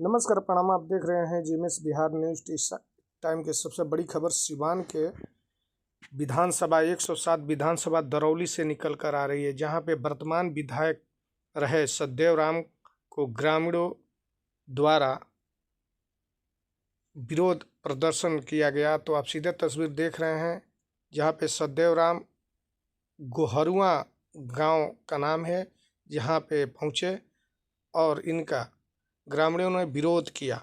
नमस्कार प्रणाम। आप देख रहे हैं जीएमएस बिहार न्यूज टाइम के सबसे बड़ी खबर सिवान के विधानसभा 107 विधानसभा दरौली से निकल कर आ रही है, जहां पे वर्तमान विधायक रहे सदैव राम को ग्रामीणों द्वारा विरोध प्रदर्शन किया गया। तो आप सीधे तस्वीर देख रहे हैं, जहां पे सदैव राम गोहरुआ गांव का नाम है, जहां पे पहुंचे और इनका ग्रामीणों ने विरोध किया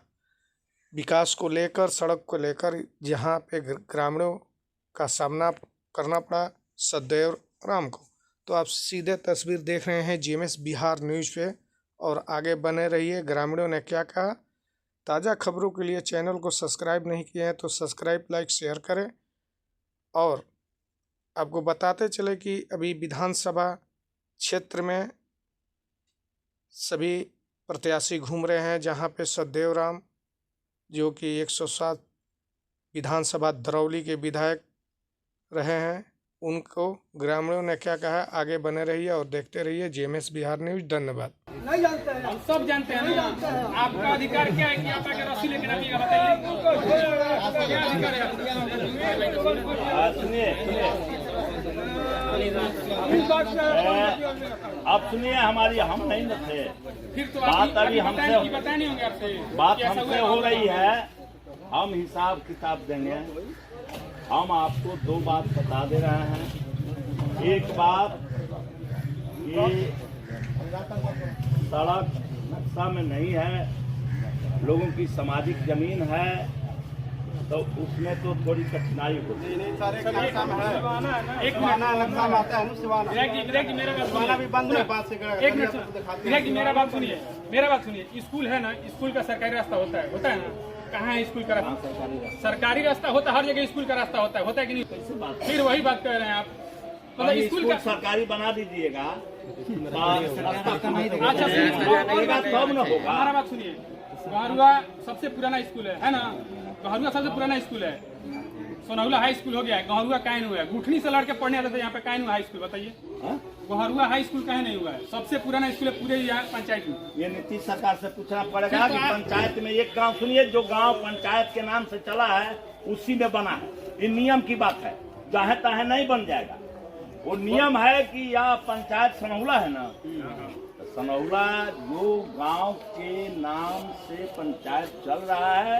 विकास को लेकर, सड़क को लेकर, जहां पे ग्रामीणों का सामना करना पड़ा सदैव राम को। तो आप सीधे तस्वीर देख रहे हैं जीएमएस बिहार न्यूज पे और आगे बने रहिए। ग्रामीणों ने क्या कहा, ताज़ा खबरों के लिए चैनल को सब्सक्राइब नहीं किए हैं तो सब्सक्राइब, लाइक, शेयर करें। और आपको बताते चले कि अभी विधानसभा क्षेत्र में सभी प्रत्याशी घूम रहे हैं, जहां पे सदैव राम जो कि 107 विधानसभा दरौली के विधायक रहे हैं, उनको ग्रामीणों ने क्या कहा, आगे बने रहिए और देखते रहिए जीएमएस बिहार न्यूज। धन्यवाद। नहीं जानते हैं, हम सब जानते हैं ना। आपका अधिकार क्या है कि आप आके रस्सी लेकर आइएगा, बताइए क्या अधिकार है आप सुनिए हमारी, हम नहीं न थे। फिर तो बात अभी हमसे बताए नहीं होंगे आपसे, बात हमसे हो रही है, हम हिसाब किताब देंगे। हम आपको दो बात बता दे रहे हैं। एक बात, ये सड़क नक्शा में नहीं है, लोगों की सामाजिक जमीन है, तो उसमें तो थोड़ी कठिनाई होती है। एक मेरा बात सुनिए, मेरा बात सुनिए। स्कूल है ना, स्कूल का सरकारी रास्ता होता है ना। कहाँ है स्कूल का रास्ता? सरकारी रास्ता होता है, हर जगह स्कूल का रास्ता होता है कि नहीं? फिर वही बात कह रहे हैं आप, मतलब स्कूल का सरकारी बना दीजिएगा। तब न होगा। हमारा बात सुनिए, गहरुआ सबसे पुराना स्कूल है ना। गहरुआ सबसे पुराना स्कूल है। सोनौला हाई स्कूल हो गया, गहरुआ काहे नहीं हुआ है? गुठनी से लड़के पढ़ने आते थे यहाँ पे, काहे नहीं हुआ हाई स्कूल? बताइए, गहरुआ हाई स्कूल काहे नहीं हुआ है? सबसे पुराना स्कूल है पूरे यहाँ पंचायत में। ये नीतीश सरकार से पूछना पड़ेगा कि पंचायत में एक गांव, सुनिए, जो गांव पंचायत के नाम से चला है उसी में बना है। ये नियम की बात है, चाहे ताहे नहीं बन जाएगा। वो नियम है कि यह पंचायत सनौला है ना, सनौला जो गांव के नाम से पंचायत चल रहा है,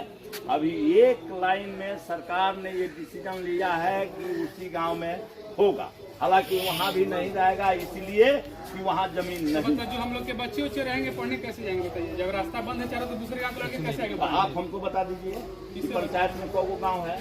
अभी एक लाइन में सरकार ने ये डिसीजन लिया है कि उसी गांव में होगा। हालांकि वहाँ भी नहीं रहेगा, इसलिए कि वहाँ जमीन नहीं। जो हम लोग के बच्चे उच्चे रहेंगे पढ़ने, कैसे जाएंगे बताइए? जब रास्ता बंद है चारों, तो दूसरे गाँव लड़के कैसे आएंगे? आप हमको बता दीजिए कि पंचायत में कौ गाँव है?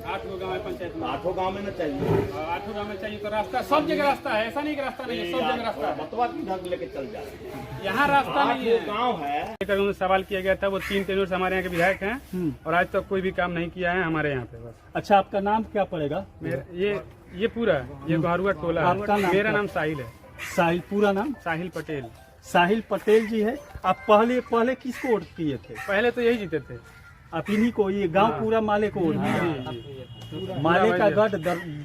8 गाँव है पंचायत में। 8 गाँव में न चाहिए? 8 गाँव में चाहिए तो रास्ता सब जगह रास्ता है, ऐसा नहीं कि रास्ता नहीं है, सब जगह रास्ता है। बतवा किधर लेके चल जा रहे हैं? यहाँ रास्ता नहीं है, गाँव है। सवाल किया गया था, वो 3 टेन्योर से हमारे यहाँ के विधायक हैं और आज तक कोई भी काम नहीं किया है हमारे यहाँ पे। बस। अच्छा, आपका नाम क्या पड़ेगा? ये पूरा ये गहरुआ टोला है। मेरा नाम साहिल है। साहिल, पूरा नाम? साहिल पटेल। साहिल पटेल जी है। आप पहले किसको वोट किए थे? पहले तो यही जीते थे। आप इन्हीं को, ये गांव पूरा माले को वोट दिया? माले का गढ़,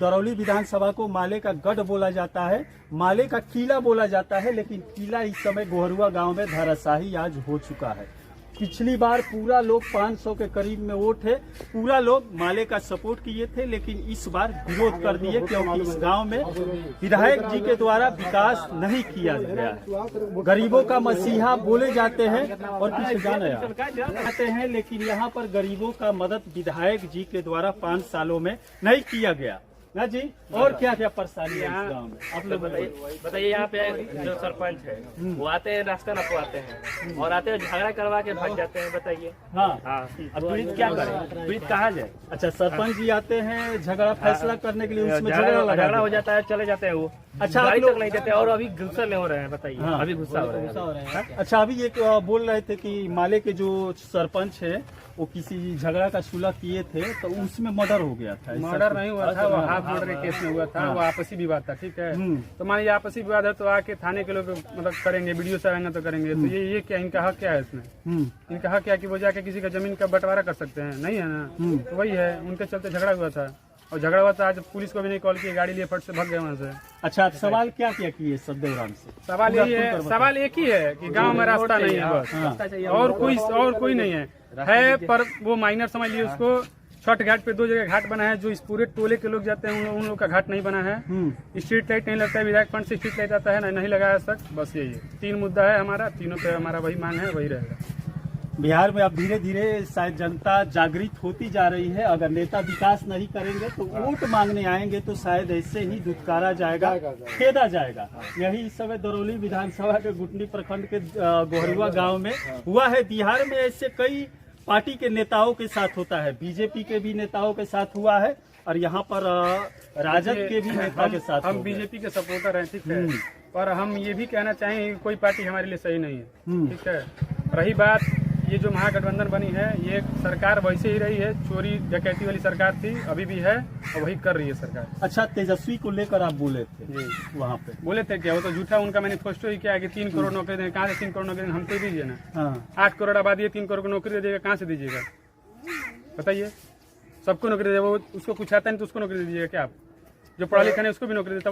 दरौली विधानसभा को माले का गढ़ बोला जाता है, माले का किला बोला जाता है, लेकिन किला इस समय गोहरुआ गांव में धराशाही आज हो चुका है। पिछली बार पूरा लोग 500 के करीब में वोट है, पूरा लोग माले का सपोर्ट किए थे, लेकिन इस बार विरोध कर दिए क्योंकि इस गांव में विधायक जी के द्वारा विकास नहीं किया गया है। गरीबों का मसीहा बोले जाते हैं और पीछे जाते हैं, लेकिन यहाँ पर गरीबों का मदद विधायक जी के द्वारा 5 सालों में नहीं किया गया ना जी। और क्या क्या परेशानी है इस गाँव में, आप लोग बताइए। यहाँ पे जो सरपंच है वो आते हैं, रास्ता नपवाते हैं और आते हैं झगड़ा करवा के भाग जाते हैं। बताइए। हाँ, अब पीड़ित क्या करे? पीड़ित कहाँ जाए? अच्छा, सरपंच जी आते हैं झगड़ा फैसला करने के लिए, उसमें झगड़ा हो जाता है, चले जाते हैं वो। अच्छा, गाड़ी तक नहीं देते और अभी गुस्सा में हो रहे हैं। बताइए। हाँ, अभी गुस्सा हो रहे हैं। अच्छा, अभी एक बोल रहे थे कि माले के जो सरपंच है वो किसी झगड़ा का सुलह किए थे, तो उसमें मर्डर हो गया था। मर्डर नहीं हुआ था, वो हाथ मर्डर के केस में हुआ था। वो आपसी विवाद था, ठीक है। तो मान लीजिए आपसी विवाद है तो आके थाने के लोग मतलब करेंगे, वीडियो से आएंगे तो करेंगे। तो ये क्या इनका हक क्या है इसमें? इनका हक क्या कि वो जाके किसी का जमीन का बंटवारा कर सकते हैं? नहीं है ना। तो वही है, उनके चलते झगड़ा हुआ था और झगड़ा हुआ था, आज पुलिस को भी नहीं कॉल किया, गाड़ी लिए फट से भाग गए वहाँ से। अच्छा, सवाल क्या क्या किए सदैव राम से? सवाल यही है, सवाल एक ही है कि गांव में रास्ता नहीं है बस, और कोई नहीं है पर वो माइनर समझ लिए उसको। छठ घाट पे 2 जगह घाट बना है, जो इस पूरे टोले के लोग जाते हैं उन लोग का घाट नहीं बना है। स्ट्रीट लाइट नहीं लगता है, विधायक फंड से स्ट्रीट लाइट आता है नहीं लगाया आज तक। बस यही है, 3 मुद्दा है हमारा, तीनों पे हमारा वही मांग है, वही रहेगा। बिहार में अब धीरे धीरे शायद जनता जागृत होती जा रही है। अगर नेता विकास नहीं करेंगे तो वोट मांगने आएंगे तो शायद ऐसे ही धुतकारा जाएगा, खेदा जाएगा। यही इस समय दरौली विधानसभा के गुटनी प्रखंड के गोहरुआ गांव में हुआ है। बिहार में ऐसे कई पार्टी के नेताओं के साथ होता है, बीजेपी के भी नेताओं के साथ हुआ है और यहाँ पर राजद के भी नेता के साथ। हम बीजेपी के सपोर्टर हैं, ठीक है, पर हम ये भी कहना चाहेंगे कि कोई पार्टी हमारे लिए सही नहीं है, ठीक है। रही बात ये जो महागठबंधन बनी है, ये सरकार वैसे ही रही है, चोरी डकैती वाली सरकार थी, अभी भी है और वही कर रही है सरकार। अच्छा, तेजस्वी को लेकर आप बोले थे वहाँ पे? बोले थे क्या, वो तो झूठा, उनका मैनिफेस्टो ही क्या है कि 3 करोड़ नौकरी देंगे। कहाँ से 3 करोड़ नौकरी, हमको दीजिए ना। 8 करोड़ आबादी है, 3 करोड़ को नौकरी दे देगा, कहाँ से दीजिएगा बताइए? सबको नौकरी दे, वो उसको कुछ आता नहीं तो उसको नौकरी दे दीजिएगा क्या आप? जो पढ़ा लिखा नहीं उसको भी नौकरी देता,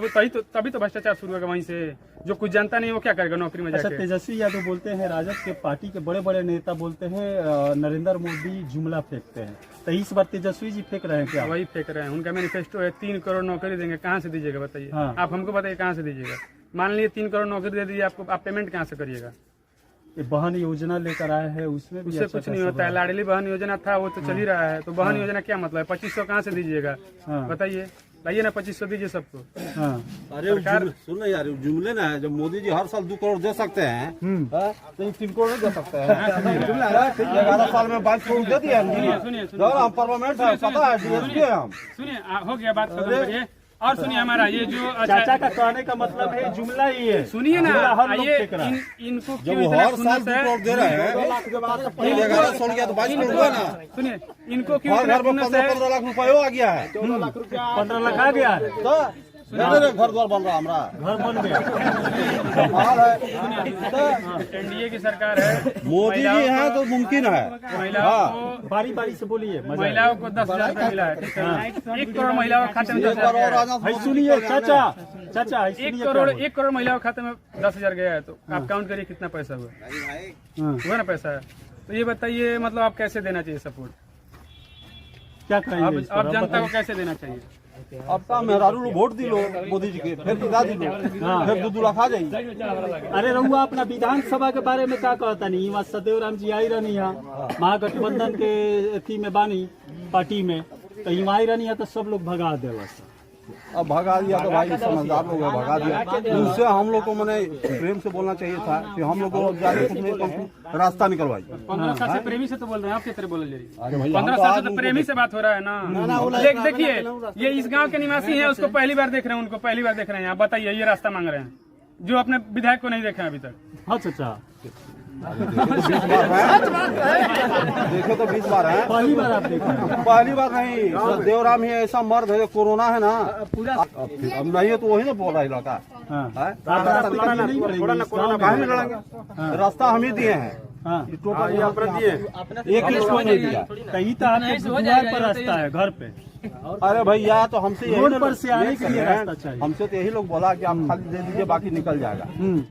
तभी तो भ्रष्टाचार शुरू होगा वहीं से। जो कुछ जानता नहीं वो क्या करेगा नौकरी में जाके? अच्छा, तेजस्वी यादव बोलते हैं, राजद के पार्टी के बड़े बड़े नेता बोलते हैं नरेंद्र मोदी जुमला फेंकते हैं, तो इस बार तेजस्वी जी फेंक रहे हैं क्या? वही फेंक रहे हैं, उनका मैनिफेस्टो है 3 करोड़ नौकरी देंगे, कहाँ से दीजिएगा बताइए? आप हमको बताइए कहाँ से दीजिएगा? मान लीजिए 3 करोड़ नौकरी दे दीजिए, आपको आप पेमेंट कहाँ से करिएगा? ये बहन योजना लेकर आए हैं, उसमें भी उससे कुछ नहीं होता है। लाडली बहन योजना था, वो तो चल ही रहा है, तो बहन योजना क्या मतलब है? 2500 कहाँ से दीजिएगा बताइए? लाइए ना 2500 दीजिए सबको। अरे सुनो यार, जुमले ना है, जब मोदी जी हर साल 2 करोड़ दे सकते हैं तो 3 करोड़ नहीं दे सकते हैं। 11 साल में 22 करोड़ दे दिया हम पार्लियामेंट है, पता है DSP है हम। सुनिए, हो गया बात खत्म करिए। और सुनिए, हमारा ये जो चाचा का कहने का मतलब है जुमला ही है। सुनिए ना, ये इनको जब वो हर साल 2 करोड़ दे रहे हैं, 11 साल गया तो 22 करोड़ हुआ ना। सुनिए, इनको क्यों घर में 15 लाख रुपया आ गया है, 15 लाख आ गया है, तो घर द्वार बन रहा, हमारा घर बन गया। एनडीए की सरकार है, मोदी जी है तो मुमकिन है। महिलाओं को बारी बारी से बोलिए। महिलाओं को 10,000 रुपया मिला है, ठीक है। 1 करोड़ महिलाओं के खाते में 10,000 सुनिए चाचा, 1 करोड़ महिलाओं के खाते में 10,000 गया है, तो आप काउंट करिए कितना पैसा हुआ ना पैसा है। तो ये बताइए, मतलब आप कैसे देना चाहिए सपोर्ट? क्या कहेंगे अब जनता को कैसे देना चाहिए? अब तो मेहरारू वोट दी लो मोदी जी के, फिर दिला दी लो, फिर 2 लाख आ जाएगी। अरे रहुआ अपना विधानसभा के बारे में क्या कहता नहीं? वहाँ सदैव राम जी आई रहनी है, महागठबंधन के अथी में बानी पार्टी में, तो यहाँ आई रहनी है तो सब लोग भगा दे। अब भगा दिया तो भाई समझदार लोग भगा दिया। उससे हम लोग को मैंने प्रेम से बोलना चाहिए था कि हम लोग को जाने कुछ नहीं, रास्ता निकलवाई। 15 साल से प्रेमी से तो बोल रहे हैं, आप किस तरह बोल रहे हैं? 15 साल से तो प्रेमी से बात हो रहा है ना। देखिए, ये इस गांव के निवासी हैं, उसको पहली बार देख रहे हैं, उनको पहली बार देख रहे हैं। आप बताइए, ये रास्ता मांग रहे हैं जो अपने विधायक को नहीं देखे हैं अभी तक। हाँ चाचा, देखे तो 20 बार है, पहली बार आप देखे? पहली बार नहीं। देवराम ही ऐसा मर्द है, कोरोना है ना, अब नहीं है तो वही ना बोल रहा इलाका। रास्ता हम ही दिए हैं, एक किसको नहीं दिया। कहीं तो आपके द्वार पर रास्ता है, घर पे। अरे भैया, तो हमसे रोड पर से आने के लिए रास्ता चाहिए। हमसे तो यही लोग बोला कि आप खाली दे दीजिए, बाकी निकल जाएगा।